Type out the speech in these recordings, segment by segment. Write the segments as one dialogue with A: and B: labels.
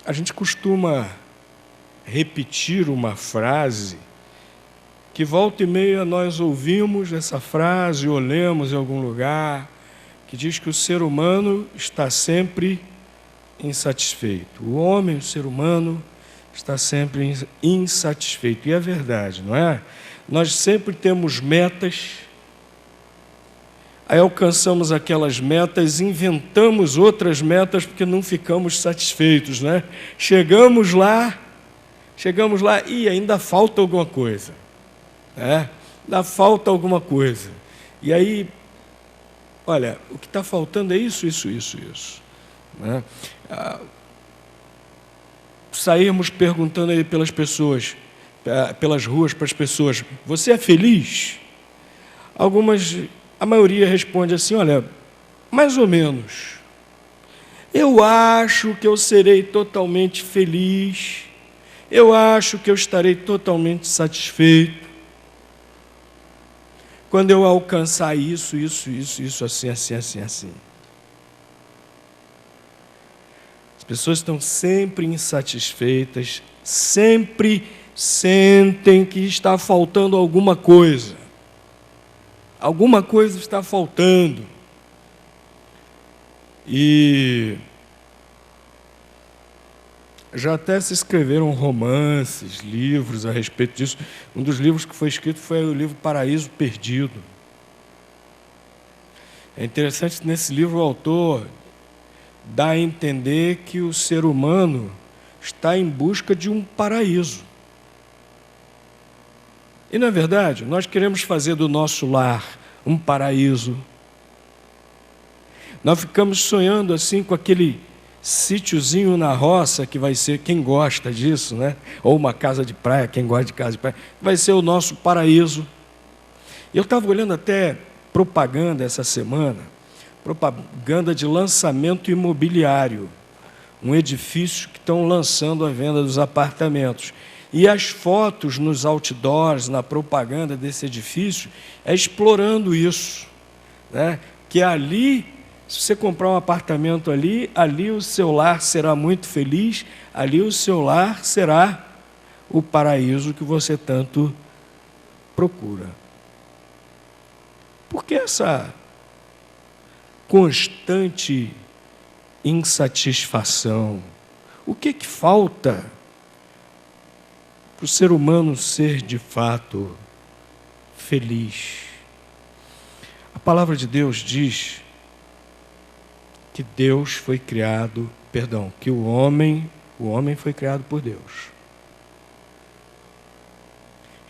A: A gente costuma repetir uma frase que volta e meia nós ouvimos essa frase ou lemos em algum lugar, que diz que o ser humano está sempre insatisfeito. O homem, o ser humano, está sempre insatisfeito. E é verdade, não é? Nós sempre temos metas, aí alcançamos aquelas metas, inventamos outras metas porque não ficamos satisfeitos, né? Chegamos lá e ainda falta alguma coisa, né? Ainda falta alguma coisa. E aí, olha, o que está faltando é isso, né? Sairmos perguntando aí pelas pessoas, pelas ruas para as pessoas, você é feliz? A maioria responde assim, olha, mais ou menos. Eu acho que eu serei totalmente feliz, eu acho que eu estarei totalmente satisfeito quando eu alcançar isso, assim. As pessoas estão sempre insatisfeitas, sempre sentem que está faltando alguma coisa. Alguma coisa está faltando. E já até se escreveram romances, livros a respeito disso. Um dos livros que foi escrito foi o livro Paraíso Perdido. É interessante que nesse livro o autor dá a entender que o ser humano está em busca de um paraíso. E, na verdade, nós queremos fazer do nosso lar um paraíso. Nós ficamos sonhando assim com aquele sítiozinho na roça, que vai ser, quem gosta disso, né? Ou uma casa de praia, quem gosta de casa de praia, vai ser o nosso paraíso. Eu estava olhando até propaganda essa semana, propaganda de lançamento imobiliário, um edifício que estão lançando a venda dos apartamentos. E as fotos nos outdoors, na propaganda desse edifício, é explorando isso, né? Que ali, se você comprar um apartamento ali o seu lar será muito feliz, ali o seu lar será o paraíso que você tanto procura. Por que essa constante insatisfação? O que falta para o ser humano ser de fato feliz? A palavra de Deus diz que Deus foi criado, que o homem foi criado por Deus.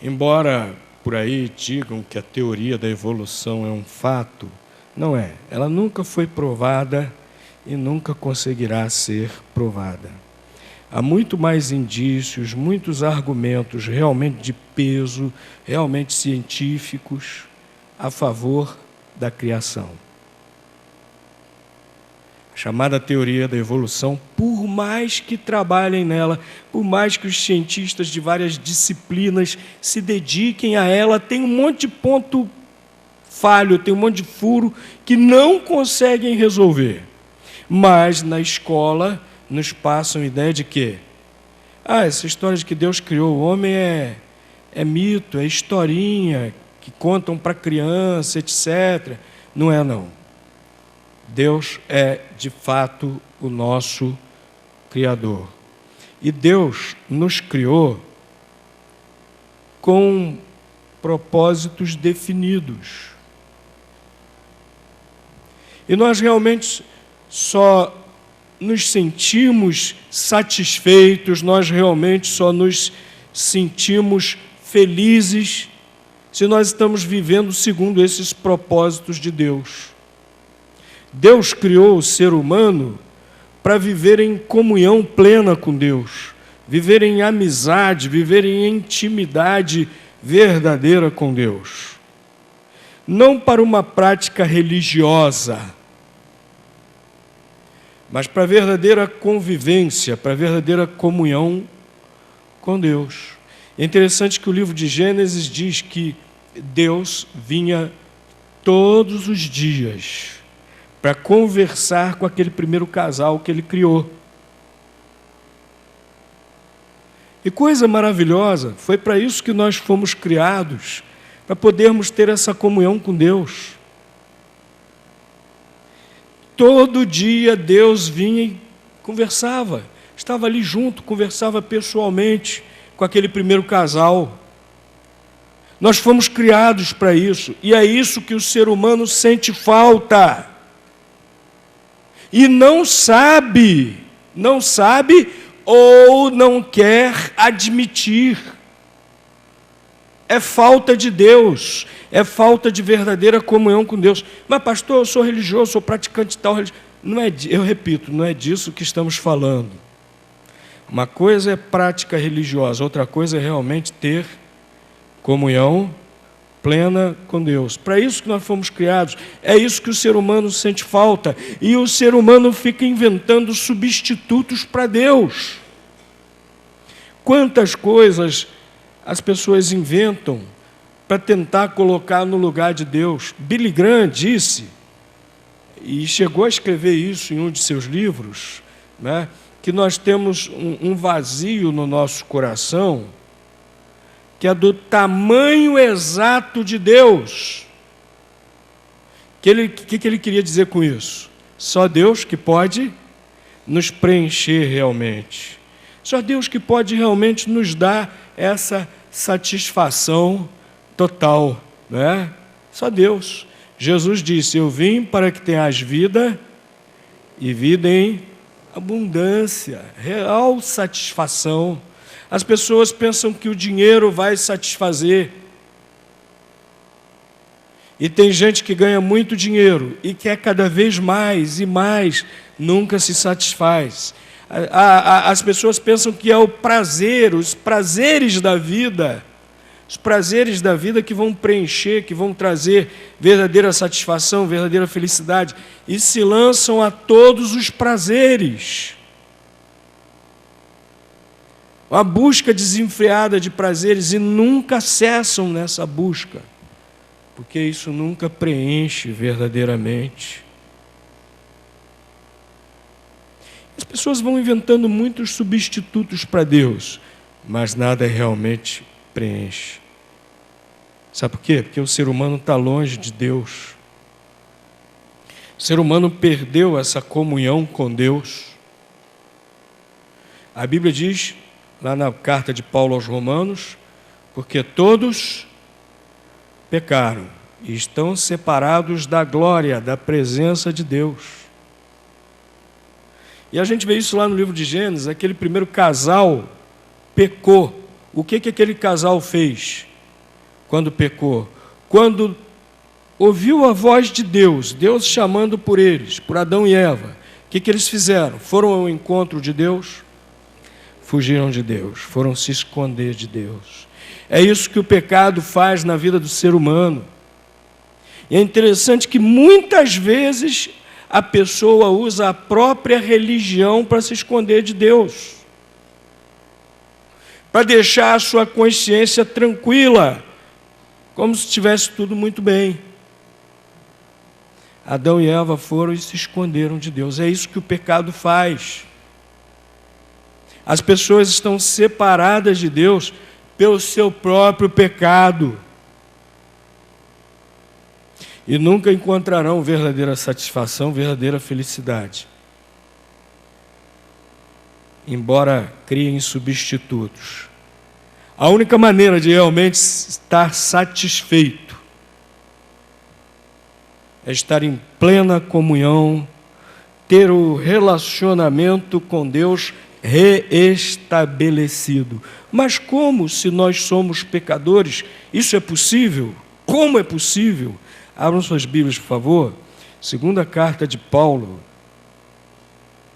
A: Embora por aí digam que a teoria da evolução é um fato, não é. Ela nunca foi provada e nunca conseguirá ser provada. Há muito mais indícios, muitos argumentos realmente de peso, realmente científicos, a favor da criação. A chamada teoria da evolução, por mais que trabalhem nela, por mais que os cientistas de várias disciplinas se dediquem a ela, tem um monte de ponto falho, tem um monte de furo que não conseguem resolver. Mas na escola nos passam a ideia de que essa história de que Deus criou o homem é mito, é historinha, que contam para criança, etc. Não é, não. Deus é, de fato, o nosso Criador. E Deus nos criou com propósitos definidos. E nós realmente só nos sentimos satisfeitos, nós realmente só nos sentimos felizes se nós estamos vivendo segundo esses propósitos de Deus. Deus criou o ser humano para viver em comunhão plena com Deus, viver em amizade, viver em intimidade verdadeira com Deus. Não para uma prática religiosa, mas para a verdadeira convivência, para a verdadeira comunhão com Deus. É interessante que o livro de Gênesis diz que Deus vinha todos os dias para conversar com aquele primeiro casal que ele criou. E coisa maravilhosa, foi para isso que nós fomos criados, para podermos ter essa comunhão com Deus. Todo dia Deus vinha e conversava, estava ali junto, conversava pessoalmente com aquele primeiro casal. Nós fomos criados para isso, e é isso que o ser humano sente falta. E não sabe ou não quer admitir. É falta de Deus, é falta de verdadeira comunhão com Deus. Mas pastor, eu sou religioso, sou praticante de tal religião. Não é, eu repito, não é disso que estamos falando. Uma coisa é prática religiosa, outra coisa é realmente ter comunhão plena com Deus. Para isso que nós fomos criados, é isso que o ser humano sente falta. E o ser humano fica inventando substitutos para Deus. Quantas coisas as pessoas inventam para tentar colocar no lugar de Deus. Billy Graham disse, e chegou a escrever isso em um de seus livros, né, que nós temos um vazio no nosso coração que é do tamanho exato de Deus. O que ele queria dizer com isso? Só Deus que pode nos preencher realmente. Só Deus que pode realmente nos dar essa satisfação total, não é? Só Deus. Jesus disse, eu vim para que tenhas vida e vida em abundância, real satisfação. As pessoas pensam que o dinheiro vai satisfazer. E tem gente que ganha muito dinheiro e quer cada vez mais e mais, nunca se satisfaz. As pessoas pensam que é o prazer, os prazeres da vida que vão preencher, que vão trazer verdadeira satisfação, verdadeira felicidade, e se lançam a todos os prazeres. Uma busca desenfreada de prazeres e nunca cessam nessa busca, porque isso nunca preenche verdadeiramente. As pessoas vão inventando muitos substitutos para Deus, mas nada realmente preenche. Sabe por quê? Porque o ser humano está longe de Deus. O ser humano perdeu essa comunhão com Deus. A Bíblia diz, lá na carta de Paulo aos Romanos, porque todos pecaram e estão separados da glória, da presença de Deus. E a gente vê isso lá no livro de Gênesis, aquele primeiro casal pecou. O que aquele casal fez quando pecou? Quando ouviu a voz de Deus, Deus chamando por eles, por Adão e Eva, o que eles fizeram? Foram ao encontro de Deus? Fugiram de Deus, foram se esconder de Deus. É isso que o pecado faz na vida do ser humano. E é interessante que muitas vezes a pessoa usa a própria religião para se esconder de Deus, para deixar a sua consciência tranquila, como se estivesse tudo muito bem. Adão e Eva foram e se esconderam de Deus. É isso que o pecado faz. As pessoas estão separadas de Deus pelo seu próprio pecado. E nunca encontrarão verdadeira satisfação, verdadeira felicidade. Embora criem substitutos. A única maneira de realmente estar satisfeito é estar em plena comunhão, ter o relacionamento com Deus reestabelecido. Mas como, se nós somos pecadores, isso é possível? Como é possível? Abram suas Bíblias, por favor. Segunda carta de Paulo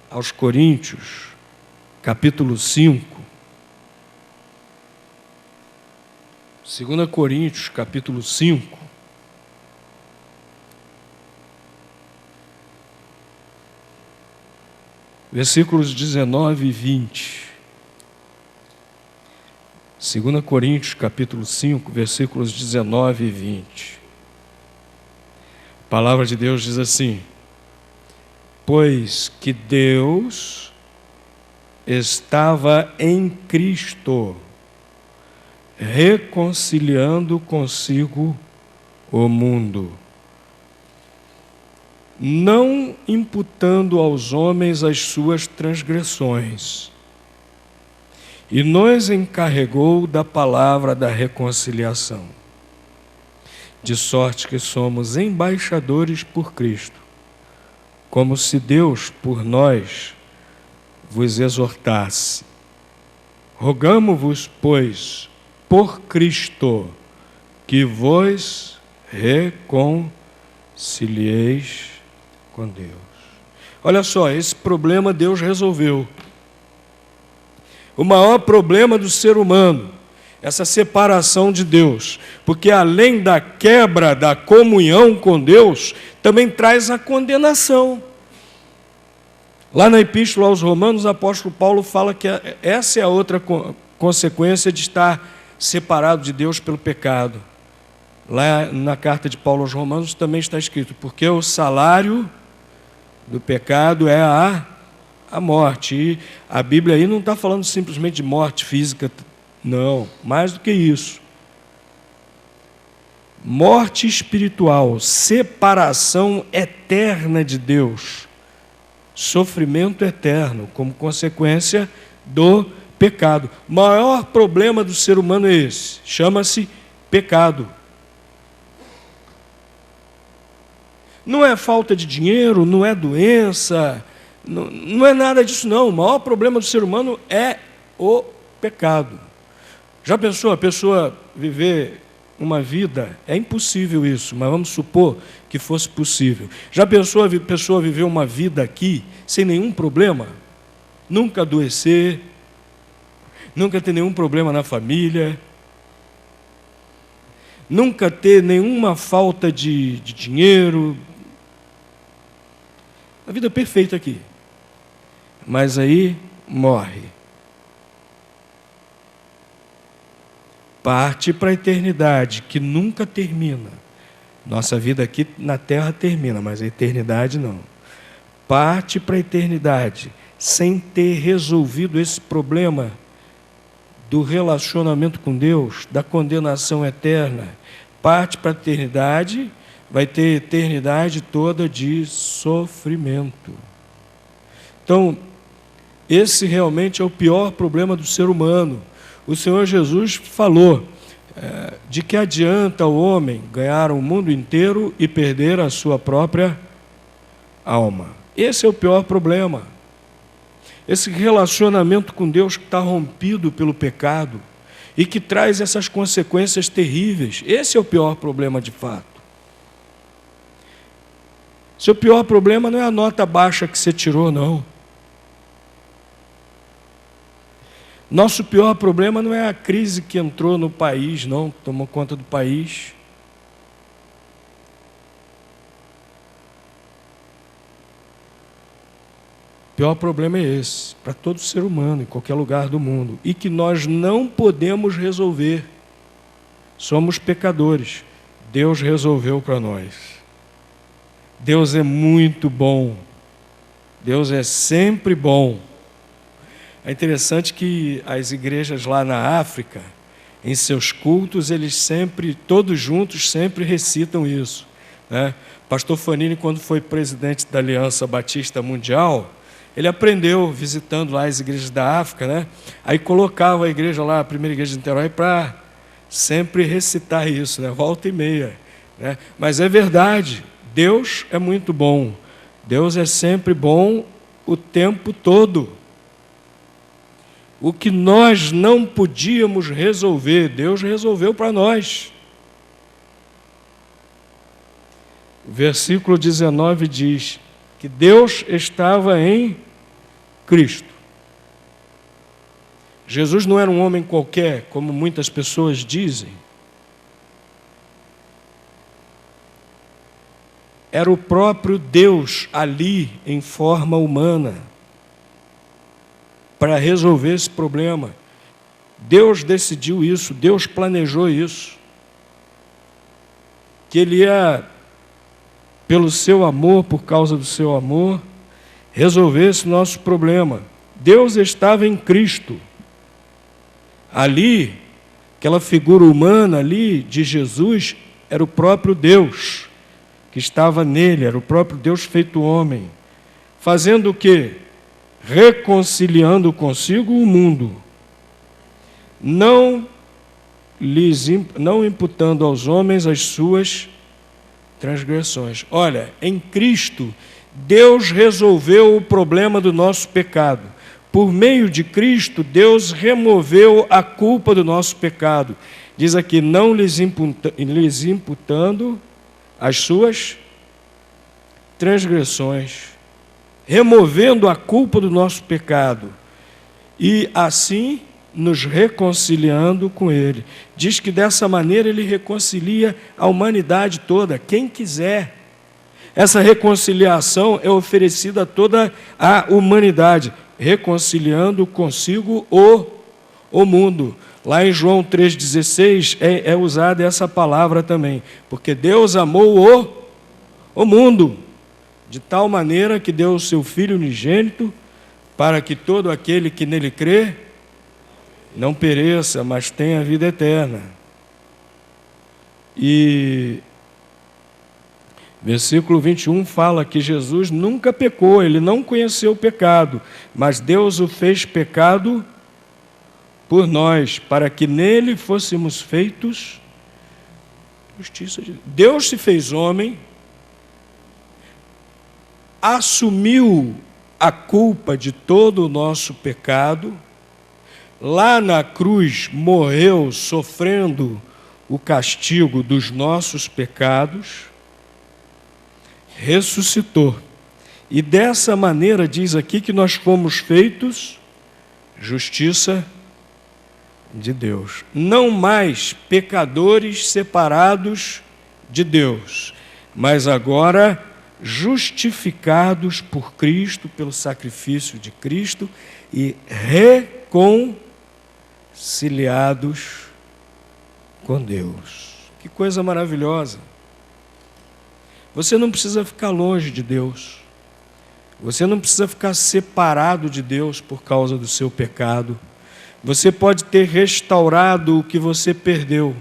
A: aos Coríntios, capítulo 5. 2 Coríntios, capítulo 5. Versículos 19 e 20. 2 Coríntios, capítulo 5, versículos 19 e 20. A palavra de Deus diz assim: pois que Deus estava em Cristo, reconciliando consigo o mundo, não imputando aos homens as suas transgressões, e nos encarregou da palavra da reconciliação, de sorte que somos embaixadores por Cristo, como se Deus por nós vos exortasse. Rogamo-vos, pois, por Cristo, que vos reconcilieis com Deus. Olha só, esse problema Deus resolveu. O maior problema do ser humano, essa separação de Deus, porque além da quebra da comunhão com Deus, também traz a condenação. Lá na Epístola aos Romanos, o apóstolo Paulo fala que essa é a outra consequência de estar separado de Deus pelo pecado. Lá na carta de Paulo aos Romanos também está escrito, porque o salário do pecado é a morte. E a Bíblia aí não está falando simplesmente de morte física, não, mais do que isso. Morte espiritual, separação eterna de Deus, sofrimento eterno, como consequência do pecado. O maior problema do ser humano é esse, chama-se pecado. Não é falta de dinheiro, não é doença, não é nada disso não. O maior problema do ser humano é o pecado. Já pensou a pessoa viver uma vida? É impossível isso, mas vamos supor que fosse possível. Já pensou a pessoa viver uma vida aqui sem nenhum problema? Nunca adoecer, nunca ter nenhum problema na família, nunca ter nenhuma falta de dinheiro. A vida perfeita aqui. Mas aí morre. Parte para a eternidade, que nunca termina. Nossa vida aqui na terra termina, mas a eternidade não. Parte para a eternidade, sem ter resolvido esse problema do relacionamento com Deus, da condenação eterna. Parte para a eternidade, vai ter eternidade toda de sofrimento. Então, esse realmente é o pior problema do ser humano. O Senhor Jesus falou de que adianta o homem ganhar o mundo inteiro e perder a sua própria alma. Esse é o pior problema. Esse relacionamento com Deus que está rompido pelo pecado e que traz essas consequências terríveis. Esse é o pior problema de fato. Seu pior problema não é a nota baixa que você tirou, não. Nosso pior problema não é a crise que entrou no país, não, tomou conta do país. O pior problema é esse, para todo ser humano, em qualquer lugar do mundo, e que nós não podemos resolver. Somos pecadores. Deus resolveu para nós. Deus é muito bom. Deus é sempre bom. É interessante que as igrejas lá na África, em seus cultos, eles sempre, todos juntos, sempre recitam isso, né? Pastor Fanini, quando foi presidente da Aliança Batista Mundial, ele aprendeu visitando lá as igrejas da África, né? Aí colocava a igreja lá, a primeira igreja de Niterói, para sempre recitar isso, né? Volta e meia, né? Mas é verdade, Deus é muito bom. Deus é sempre bom o tempo todo. O que nós não podíamos resolver, Deus resolveu para nós. O versículo 19 diz que Deus estava em Cristo. Jesus não era um homem qualquer, como muitas pessoas dizem. Era o próprio Deus ali em forma humana para resolver esse problema. Deus decidiu isso, Deus planejou isso. Que Ele ia, pelo seu amor, por causa do seu amor, resolver esse nosso problema. Deus estava em Cristo. Ali, aquela figura humana ali de Jesus era o próprio Deus que estava nele, era o próprio Deus feito homem, fazendo o quê? Reconciliando consigo o mundo, não imputando aos homens as suas transgressões. Olha, em Cristo, Deus resolveu o problema do nosso pecado. Por meio de Cristo, Deus removeu a culpa do nosso pecado. Diz aqui, não lhes imputando as suas transgressões, removendo a culpa do nosso pecado, e assim nos reconciliando com Ele. Diz que dessa maneira Ele reconcilia a humanidade toda, quem quiser. Essa reconciliação é oferecida a toda a humanidade, reconciliando consigo o mundo. Lá em João 3,16 é usada essa palavra também, porque Deus amou o mundo, de tal maneira que deu o seu Filho unigênito, para que todo aquele que nele crê, não pereça, mas tenha vida eterna. E versículo 21 fala que Jesus nunca pecou, ele não conheceu o pecado, mas Deus o fez pecado por nós, para que nele fôssemos feitos justiça de Deus. Deus se fez homem, assumiu a culpa de todo o nosso pecado, lá na cruz morreu sofrendo o castigo dos nossos pecados, ressuscitou. E dessa maneira diz aqui que nós fomos feitos justiça de Deus. Não mais pecadores separados de Deus, mas agora justificados por Cristo, pelo sacrifício de Cristo, e reconciliados com Deus. Que coisa maravilhosa! Você não precisa ficar longe de Deus. Você não precisa ficar separado de Deus por causa do seu pecado. Você pode ter restaurado o que você perdeu.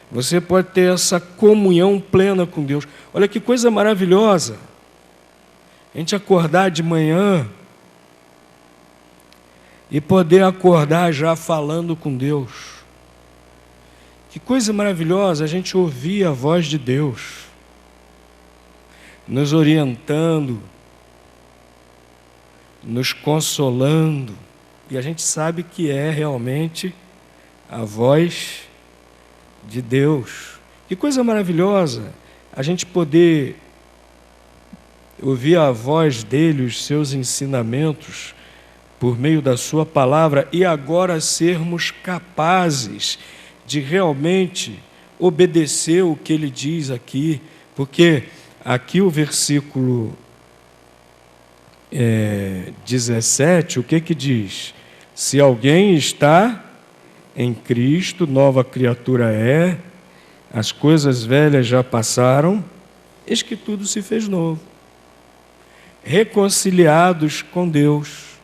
A: Você pode ter essa comunhão plena com Deus. Olha que coisa maravilhosa. A gente acordar de manhã e poder acordar já falando com Deus. Que coisa maravilhosa a gente ouvir a voz de Deus nos orientando, nos consolando, e a gente sabe que é realmente a voz de Deus. Que coisa maravilhosa a gente poder ouvir a voz dele, os seus ensinamentos, por meio da sua palavra, e agora sermos capazes de realmente obedecer o que ele diz aqui, porque aqui o versículo 17, o que diz? Se alguém está em Cristo, nova criatura é, as coisas velhas já passaram, eis que tudo se fez novo. Reconciliados com Deus,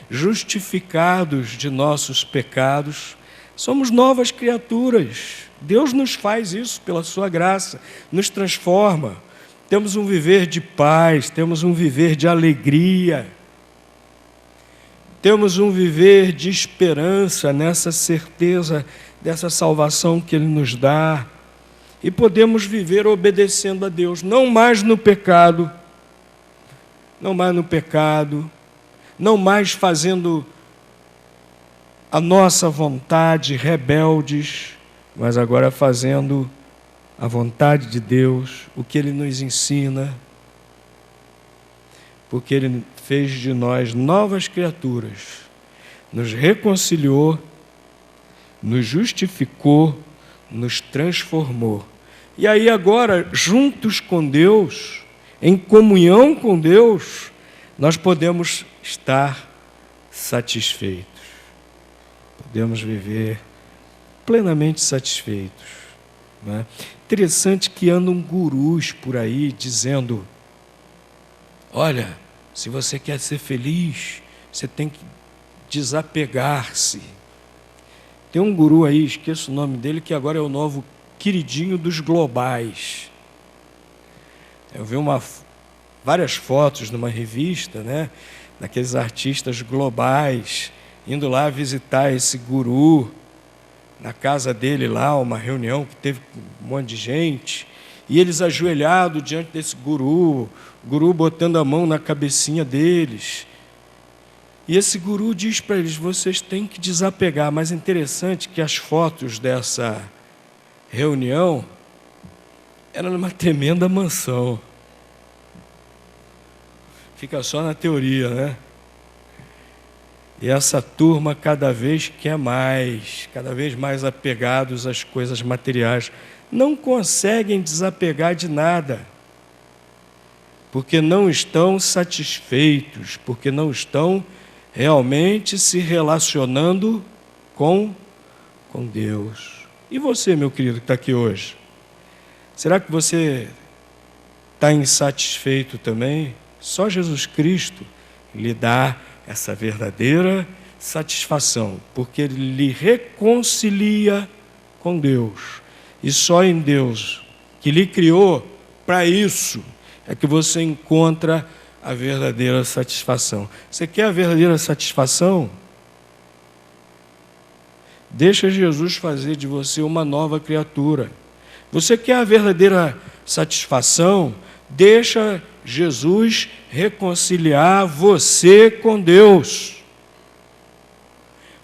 A: justificados de nossos pecados, somos novas criaturas. Deus nos faz isso pela sua graça, nos transforma. Temos um viver de paz, temos um viver de alegria, temos um viver de esperança nessa certeza dessa salvação que Ele nos dá, e podemos viver obedecendo a Deus, não mais no pecado, não mais fazendo a nossa vontade, rebeldes, mas agora fazendo a vontade de Deus, o que Ele nos ensina, porque Ele fez de nós novas criaturas, nos reconciliou, nos justificou, nos transformou. E aí agora, juntos com Deus, em comunhão com Deus, nós podemos estar satisfeitos, podemos viver plenamente satisfeitos. Não é? Interessante que andam gurus por aí dizendo: olha, se você quer ser feliz, Você tem que desapegar-se. Tem um guru aí, esqueço o nome dele, que agora é o novo queridinho dos globais. Eu vi várias fotos numa revista, né, daqueles artistas globais, indo lá visitar esse guru, na casa dele lá, uma reunião que teve um monte de gente, e eles ajoelhados diante desse guru, o guru botando a mão na cabecinha deles. E esse guru diz para eles, vocês têm que desapegar. Mas é interessante que as fotos dessa reunião eram numa tremenda mansão. Fica só na teoria, né? E essa turma cada vez quer mais, cada vez mais apegados às coisas materiais. Não conseguem desapegar de nada, porque não estão satisfeitos, porque não estão realmente se relacionando com Deus. E você, meu querido, que está aqui hoje? Será que você está insatisfeito também? Só Jesus Cristo lhe dá essa verdadeira satisfação, porque Ele lhe reconcilia com Deus. E só em Deus, que lhe criou para isso, é que você encontra a verdadeira satisfação. Você quer a verdadeira satisfação? Deixa Jesus fazer de você uma nova criatura. Você quer a verdadeira satisfação? Deixa Jesus reconciliar você com Deus.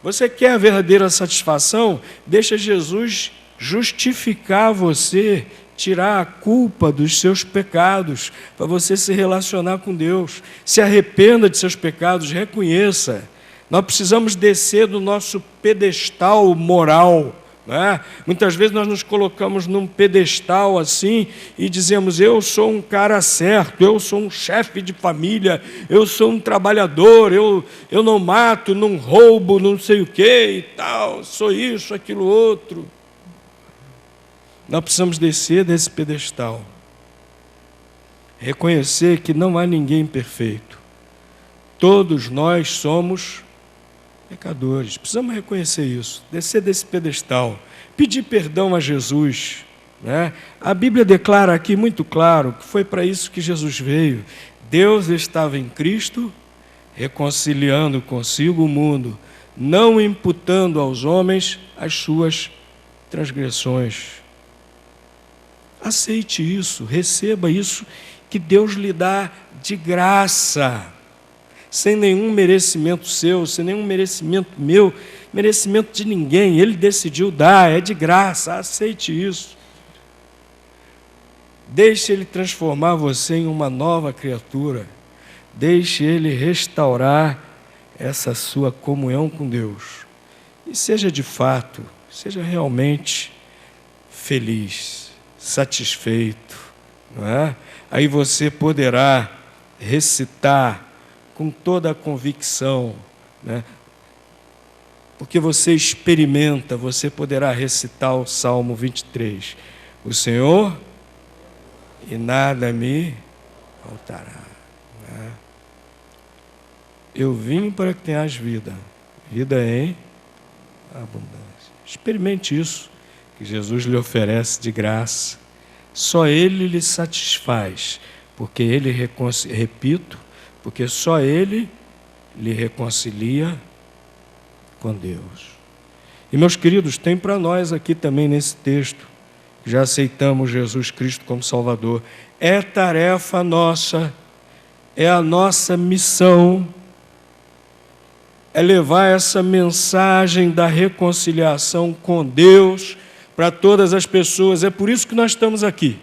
A: Você quer a verdadeira satisfação? Deixa Jesus justificar você, tirar a culpa dos seus pecados, para você se relacionar com Deus. Se arrependa de seus pecados, reconheça. Nós precisamos descer do nosso pedestal moral, não é? Muitas vezes nós nos colocamos num pedestal assim e dizemos, eu sou um cara certo, eu sou um chefe de família, eu sou um trabalhador, eu não mato, não roubo, não sei o que e tal, sou isso, aquilo, outro. Nós precisamos descer desse pedestal, reconhecer que não há ninguém perfeito. Todos nós somos pecadores. Precisamos reconhecer isso, descer desse pedestal, pedir perdão a Jesus, né? A Bíblia declara aqui muito claro que foi para isso que Jesus veio. Deus estava em Cristo, reconciliando consigo o mundo, não imputando aos homens as suas transgressões. Aceite isso, receba isso, que Deus lhe dá de graça, sem nenhum merecimento seu, sem nenhum merecimento meu, merecimento de ninguém. Ele decidiu dar, é de graça, aceite isso. Deixe Ele transformar você em uma nova criatura. Deixe Ele restaurar essa sua comunhão com Deus. E seja de fato, seja realmente feliz, satisfeito, não é? Aí você poderá recitar com toda a convicção, né? Porque você experimenta, você poderá recitar o Salmo 23. O Senhor e nada me faltará, né? Eu vim para que tenhas vida, vida em abundância. Experimente isso, que Jesus lhe oferece de graça. Só Ele lhe satisfaz, porque Ele, repito, porque só Ele lhe reconcilia com Deus. E, meus queridos, tem para nós aqui também nesse texto, que já aceitamos Jesus Cristo como Salvador, é tarefa nossa, é a nossa missão, é levar essa mensagem da reconciliação com Deus para todas as pessoas. É por isso que nós estamos aqui.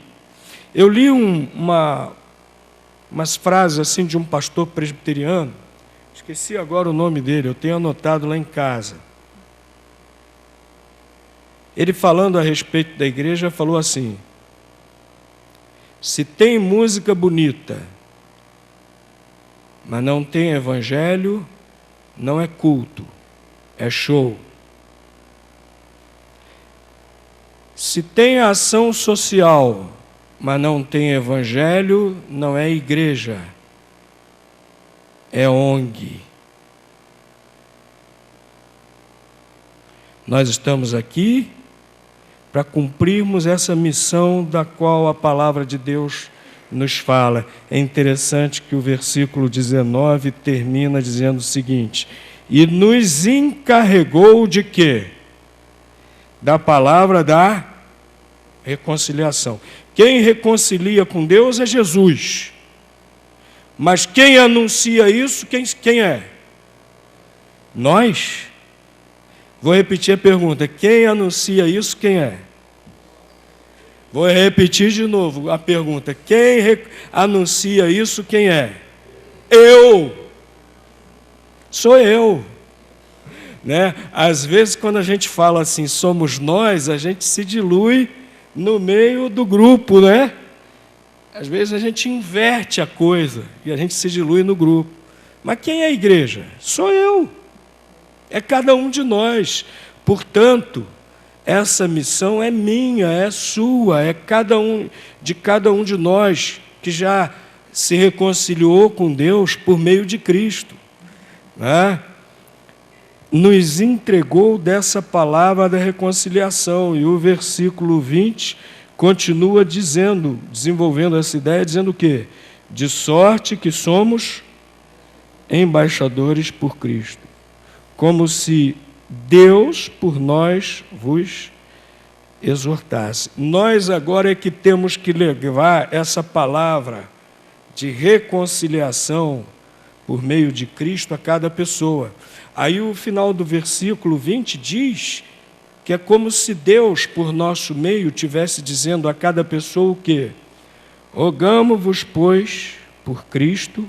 A: Eu li umas frases assim de um pastor presbiteriano, esqueci agora o nome dele, eu tenho anotado lá em casa. Ele, falando a respeito da igreja, falou assim: se tem música bonita, mas não tem evangelho, não é culto, é show. Se tem ação social, mas não tem evangelho, não é igreja, é ONG. Nós estamos aqui para cumprirmos essa missão da qual a palavra de Deus nos fala. É interessante que o versículo 19 termina dizendo o seguinte: e nos encarregou de quê? Da palavra da reconciliação. Quem reconcilia com Deus é Jesus. Mas quem anuncia isso, quem é? Nós. Vou repetir a pergunta: quem anuncia isso, quem é? Vou repetir de novo a pergunta: quem anuncia isso, quem é? Eu. Sou eu. Né? Às vezes, quando a gente fala assim, somos nós, a gente se dilui no meio do grupo, né? Às vezes a gente inverte a coisa e a gente se dilui no grupo. Mas quem é a igreja? Sou eu. É cada um de nós. Portanto, essa missão é minha, é sua, é de cada um de nós que já se reconciliou com Deus por meio de Cristo. Né? Nos entregou dessa palavra da reconciliação. E o versículo 20 continua dizendo, desenvolvendo essa ideia, dizendo o quê? De sorte que somos embaixadores por Cristo, como se Deus por nós vos exortasse. Nós agora é que temos que levar essa palavra de reconciliação por meio de Cristo a cada pessoa. Aí o final do versículo 20 diz que é como se Deus, por nosso meio, tivesse dizendo a cada pessoa o quê? Rogamo-vos, pois, por Cristo,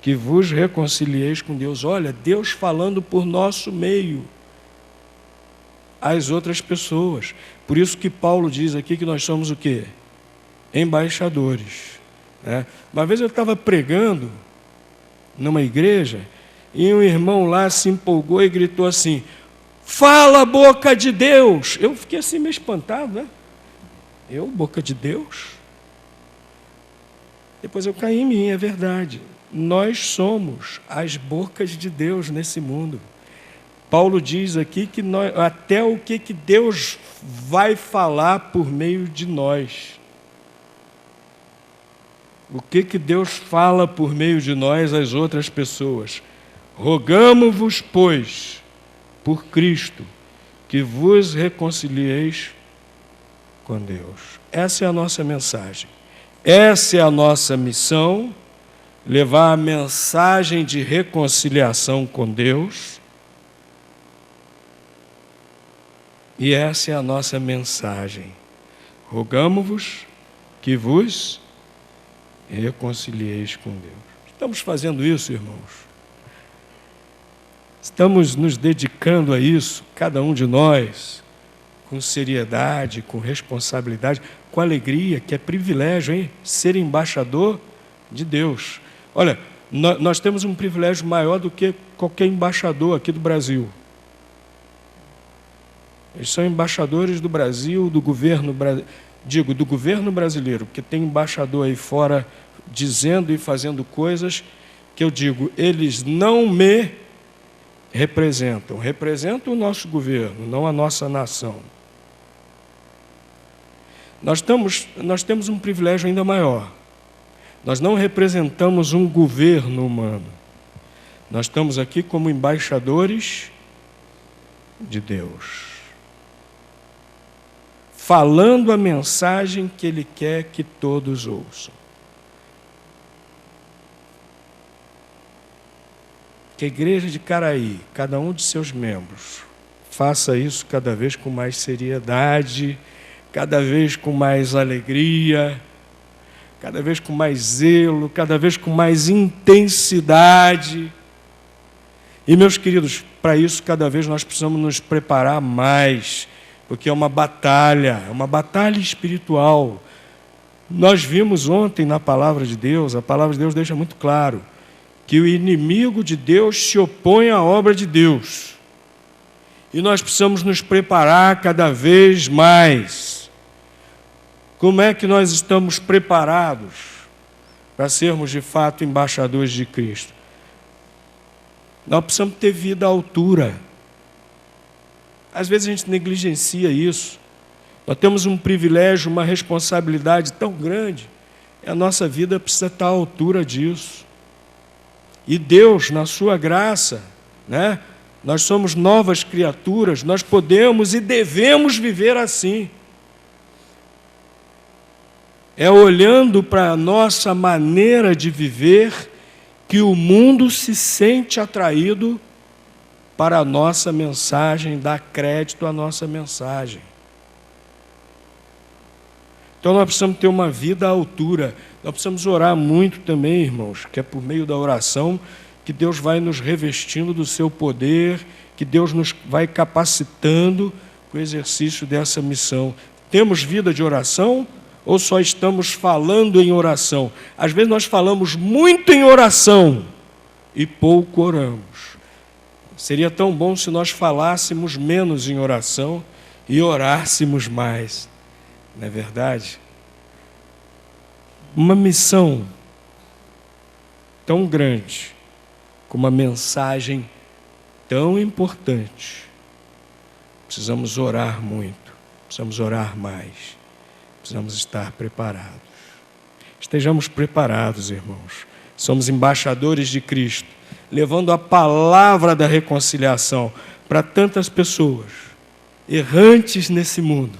A: que vos reconcilieis com Deus. Olha, Deus falando por nosso meio às outras pessoas. Por isso que Paulo diz aqui que nós somos o quê? Embaixadores. Né? Uma vez eu estava pregando numa igreja e um irmão lá se empolgou e gritou assim: fala, boca de Deus! Eu fiquei assim meio espantado, né? Eu, boca de Deus? Depois eu caí em mim, é verdade. Nós somos as bocas de Deus nesse mundo. Paulo diz aqui que até o que Deus vai falar por meio de nós. O que Deus fala por meio de nós às outras pessoas? Rogamo-vos, pois, por Cristo, que vos reconcilieis com Deus. Essa é a nossa mensagem. Essa é a nossa missão, levar a mensagem de reconciliação com Deus. E essa é a nossa mensagem. Rogamo-vos que vos reconcilieis com Deus. Estamos fazendo isso, irmãos. Estamos nos dedicando a isso, cada um de nós, com seriedade, com responsabilidade, com alegria, que é privilégio, hein? Ser embaixador de Deus. Olha, nós temos um privilégio maior do que qualquer embaixador aqui do Brasil. Eles são embaixadores do Brasil, do governo brasileiro, porque tem embaixador aí fora dizendo e fazendo coisas que eu digo, eles não me representam o nosso governo, não a nossa nação. Nós temos um privilégio ainda maior. Nós não representamos um governo humano. Nós estamos aqui como embaixadores de Deus, falando a mensagem que Ele quer que todos ouçam. Que a igreja de Caraí, cada um de seus membros, faça isso cada vez com mais seriedade, cada vez com mais alegria, cada vez com mais zelo, cada vez com mais intensidade. E, meus queridos, para isso, cada vez nós precisamos nos preparar mais, porque é uma batalha espiritual. Nós vimos ontem na palavra de Deus, a palavra de Deus deixa muito claro, que o inimigo de Deus se opõe à obra de Deus. E nós precisamos nos preparar cada vez mais. Como é que nós estamos preparados para sermos de fato embaixadores de Cristo? Nós precisamos ter vida à altura. Às vezes a gente negligencia isso. Nós temos um privilégio, uma responsabilidade tão grande, e a nossa vida precisa estar à altura disso. E Deus, na sua graça, né? Nós somos novas criaturas, nós podemos e devemos viver assim. É olhando para a nossa maneira de viver que o mundo se sente atraído para a nossa mensagem, dá crédito à nossa mensagem. Então nós precisamos ter uma vida à altura. Nós precisamos orar muito também, irmãos, que é por meio da oração que Deus vai nos revestindo do seu poder, que Deus nos vai capacitando para o exercício dessa missão. Temos vida de oração ou só estamos falando em oração? Às vezes nós falamos muito em oração e pouco oramos. Seria tão bom se nós falássemos menos em oração e orássemos mais. Não é verdade? Uma missão tão grande, com uma mensagem tão importante, precisamos orar muito, precisamos orar mais, precisamos estar preparados. Estejamos preparados, irmãos. Somos embaixadores de Cristo, levando a palavra da reconciliação para tantas pessoas errantes nesse mundo.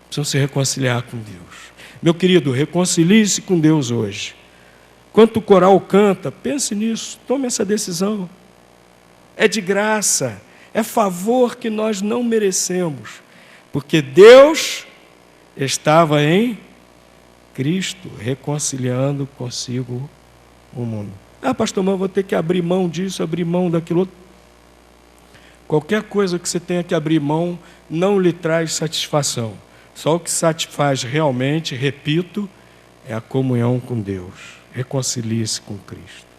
A: Precisam se reconciliar com Deus. Meu querido, reconcilie-se com Deus hoje. Quando o coral canta, pense nisso, tome essa decisão. É de graça, é favor que nós não merecemos, porque Deus estava em Cristo, reconciliando consigo o mundo. Ah, pastor, mas eu vou ter que abrir mão disso, abrir mão daquilo outro. Qualquer coisa que você tenha que abrir mão não lhe traz satisfação. Só o que satisfaz realmente, repito, é a comunhão com Deus. Reconcilie-se com Cristo.